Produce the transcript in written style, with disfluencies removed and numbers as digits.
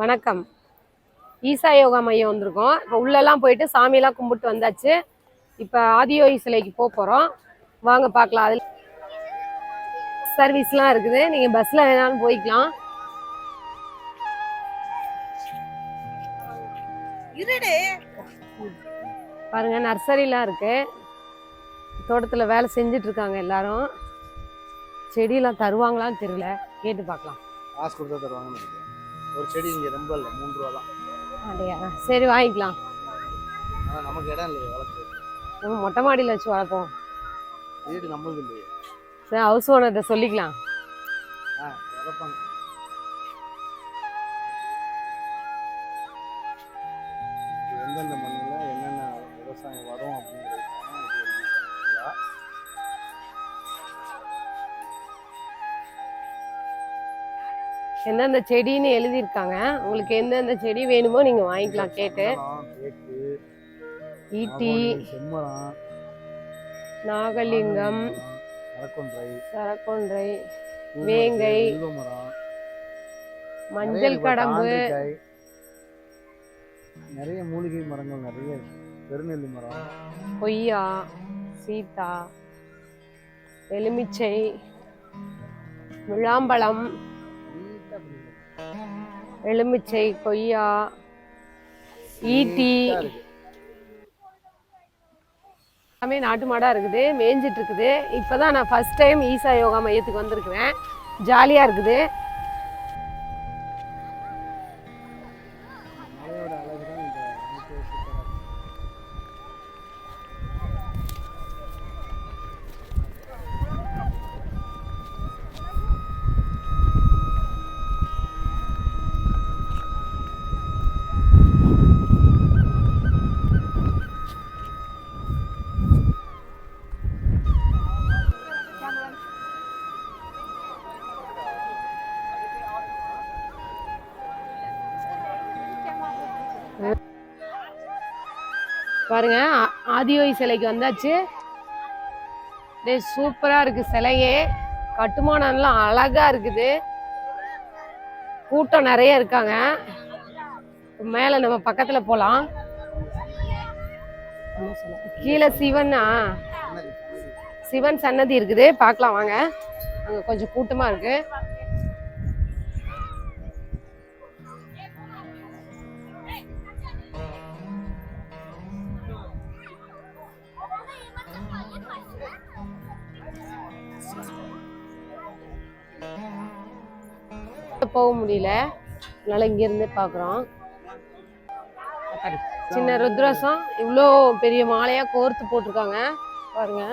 வணக்கம். ஈசா யோகா மையம் வந்திருக்கோம். இப்போ உள்ளெல்லாம் போயிட்டு சாமியெல்லாம் கும்பிட்டு வந்தாச்சு. இப்போ ஆதியோகி சிலைக்கு போகிறோம். வாங்க பார்க்கலாம். அதில் சர்வீஸ்லாம் இருக்குது. நீங்கள் பஸ்ஸில் வேணாலும் போய்க்கலாம். பாருங்க, நர்சரிலாம் இருக்கு. தோட்டத்தில் வேலை செஞ்சுட்டு இருக்காங்க எல்லாரும். செடியெல்லாம் தருவாங்களான்னு தெரியல, கேட்டு பார்க்கலாம். காசு கொடுத்தா தருவாங்கன்னு நினைக்கிறேன். ஒரு செடி இங்கே ரொம்ப இல்லை, 3 ரூபா தான். அப்படியா? சரி, வாங்கிக்கலாம். ஆனால் நமக்கு இடம் இல்லையே வளர்த்து. நம்ம மொட்டை மாடியில் வச்சு வளர்ப்போம். வீடு நம்மளுக்கு இல்லையே. சரி, ஹவுஸ் ஓனர்கிட்ட சொல்லிக்கலாம். வளர்ப்பாங்க. எந்தெந்த மண்ணில் என்னென்ன விவசாயம் வரும் அப்படிங்கிறது எந்தெந்த செடின்னு எழுதியிருக்காங்க. உங்களுக்கு எந்தெந்த செடி வேணுமோ நீங்க வாங்கிக்கலாம் கேட்டு. ஈட்டி, செம்மரம், நாகலிங்கம், சரக்கொன்றை, வேங்கை, மஞ்சள் கடம்பு, நிறைய மூலிகை மரங்கள் நிறைய இருக்கு. பெருநெல்லி மரம், கொய்யா, சீத்தா, எலுமிச்சை, விளாம்பழம், எலுமிச்சை, கொய்யா, ஈட்டி எல்லாமே நாட்டு மாடா இருக்குது. மேய்ஞ்சிட்டு இருக்குது. இப்போதான் நான் ஃபர்ஸ்ட் டைம் ஈசா யோகா மையத்துக்கு வந்திருக்கிறேன். ஜாலியா இருக்குது. பாருங்க, ஆதியோகி சிலைக்கு வந்தாச்சு. சூப்பரா இருக்கு சிலையே. கட்டுமானம்லாம் அழகா இருக்குது. கூட்டம் நிறைய இருக்காங்க. மேல நம்ம பக்கத்துல போலாம். கீழே சிவன் சன்னதி இருக்குது, பார்க்கலாம் வாங்க. அங்க கொஞ்சம் கூட்டமா இருக்கு. போக முடியல, அதனால இங்க இருந்து பாக்குறோம். சின்ன ருத்ராசம் இவ்வளோ பெரிய மாலையா கோர்த்து போட்டிருக்காங்க பாருங்க.